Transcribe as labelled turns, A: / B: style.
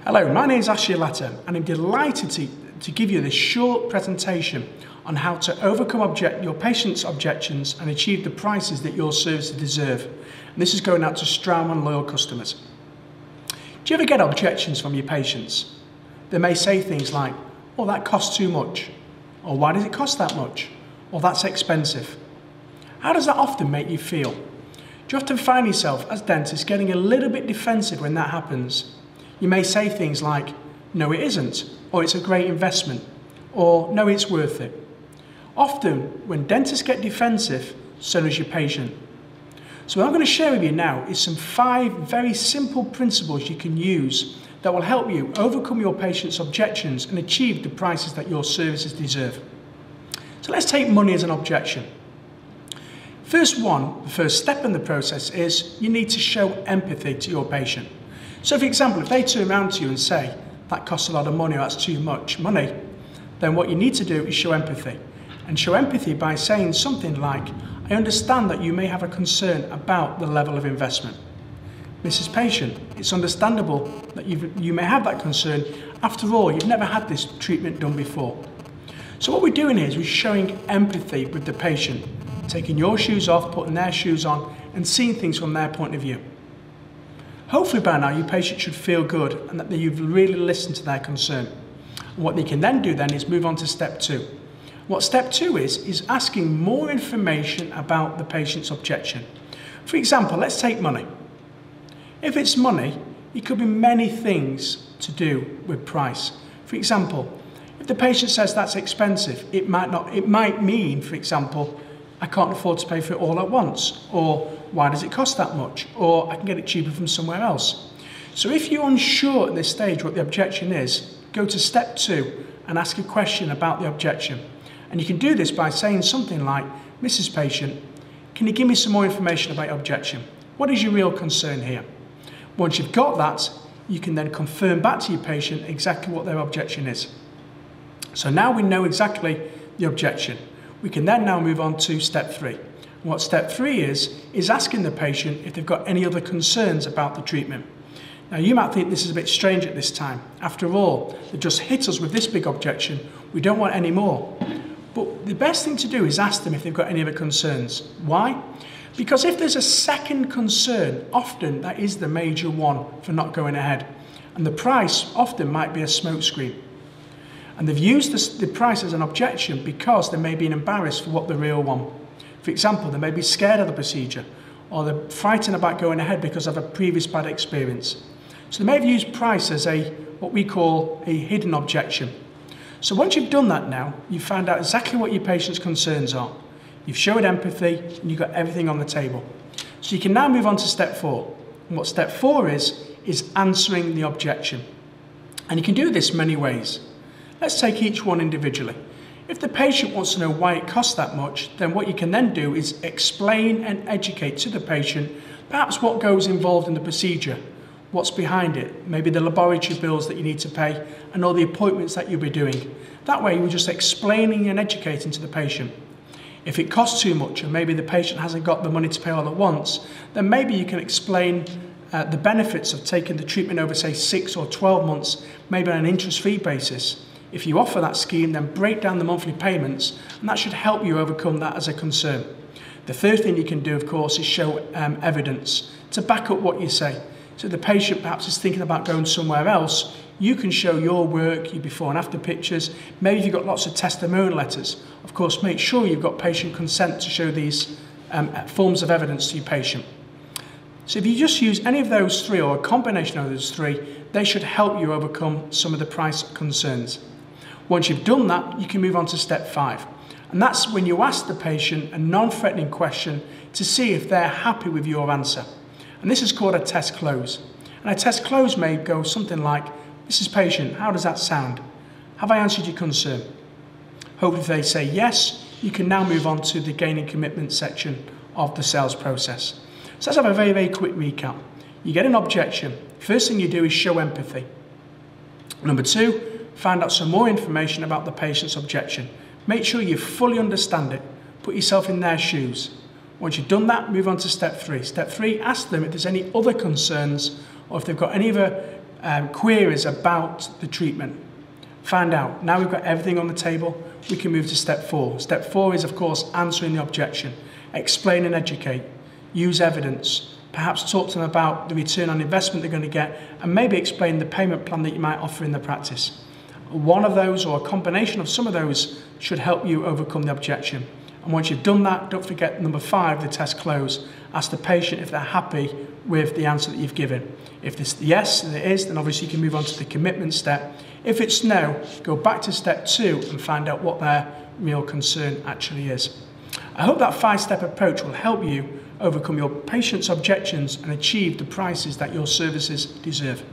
A: Hello, my name is Ashley Latta and I'm delighted to give you this short presentation on how to overcome your patients' objections and achieve the prices that your services deserve. And this is going out to Straumann loyal customers. Do you ever get objections from your patients? They may say things like, "Oh, that costs too much," or "Why does it cost that much?" or "That's expensive." How does that often make you feel? Do you often find yourself as dentists getting a little bit defensive when that happens? You may say things like, "No, it isn't," or "It's a great investment," or "No, it's worth it." Often, when dentists get defensive, so does your patient. So what I'm going to share with you now is some 5 very simple principles you can use that will help you overcome your patient's objections and achieve the prices that your services deserve. So let's take money as an objection. The first step in the process is you need to show empathy to your patient. So for example, if they turn around to you and say, "That costs a lot of money," or "That's too much money," then what you need to do is show empathy. And show empathy by saying something like, "I understand that you may have a concern about the level of investment. Mrs. Patient, it's understandable that you may have that concern. After all, you've never had this treatment done before." So what we're doing here is we're showing empathy with the patient, taking your shoes off, putting their shoes on, and seeing things from their point of view. Hopefully by now your patient should feel good and that you've really listened to their concern. And what they can then do then is move on to step 2. What step 2 is asking more information about the patient's objection. For example, let's take money. If it's money, it could be many things to do with price. For example, if the patient says that's expensive, it might mean, for example, "I can't afford to pay for it all at once," or "Why does it cost that much?" or "I can get it cheaper from somewhere else." So if you're unsure at this stage what the objection is, go to step 2 and ask a question about the objection. And you can do this by saying something like, "Mrs. Patient, can you give me some more information about your objection? What is your real concern here?" Once you've got that, you can then confirm back to your patient exactly what their objection is. So now we know exactly the objection. We can then now move on to step 3. What step 3 is asking the patient if they've got any other concerns about the treatment. Now you might think this is a bit strange at this time. After all, they just hit us with this big objection. We don't want any more. But the best thing to do is ask them if they've got any other concerns. Why? Because if there's a second concern, often that is the major one for not going ahead. And the price often might be a smokescreen. And they've used the price as an objection because they may be embarrassed for what the real one. For example, they may be scared of the procedure, or they're frightened about going ahead because of a previous bad experience. So they may have used price as what we call a hidden objection. So once you've done that now, you've found out exactly what your patient's concerns are. You've showed empathy and you've got everything on the table. So you can now move on to step 4. And what step 4 is answering the objection. And you can do this many ways. Let's take each one individually. If the patient wants to know why it costs that much, then what you can then do is explain and educate to the patient perhaps what goes involved in the procedure, what's behind it, maybe the laboratory bills that you need to pay and all the appointments that you'll be doing. That way you're just explaining and educating to the patient. If it costs too much and maybe the patient hasn't got the money to pay all at once, then maybe you can explain the benefits of taking the treatment over, say, 6 or 12 months, maybe on an interest-free basis. If you offer that scheme, then break down the monthly payments, and that should help you overcome that as a concern. The third thing you can do, of course, is show evidence to back up what you say. So the patient perhaps is thinking about going somewhere else, you can show your work, your before and after pictures. Maybe if you've got lots of testimonial letters, of course, make sure you've got patient consent to show these forms of evidence to your patient. So if you just use any of those 3 or a combination of those 3, they should help you overcome some of the price concerns. Once you've done that, you can move on to step 5. And that's when you ask the patient a non-threatening question to see if they're happy with your answer. And this is called a test close. And a test close may go something like, "Mrs. Patient, how does that sound? Have I answered your concern?" Hopefully if they say yes, you can now move on to the gaining commitment section of the sales process. So let's have a very, very quick recap. You get an objection. First thing you do is show empathy. Number 2, find out some more information about the patient's objection. Make sure you fully understand it. Put yourself in their shoes. Once you've done that, move on to step 3. Step 3, ask them if there's any other concerns or if they've got any other queries about the treatment. Find out. Now we've got everything on the table, we can move to step 4. Step 4 is, of course, answering the objection. Explain and educate. Use evidence. Perhaps talk to them about the return on investment they're going to get, and maybe explain the payment plan that you might offer in the practice. One of those, or a combination of some of those, should help you overcome the objection. And once you've done that, don't forget number 5, the test close. Ask the patient if they're happy with the answer that you've given. If it's yes, and it is, then obviously you can move on to the commitment step. If it's no, go back to step 2 and find out what their real concern actually is. I hope that 5-step approach will help you overcome your patient's objections and achieve the prices that your services deserve.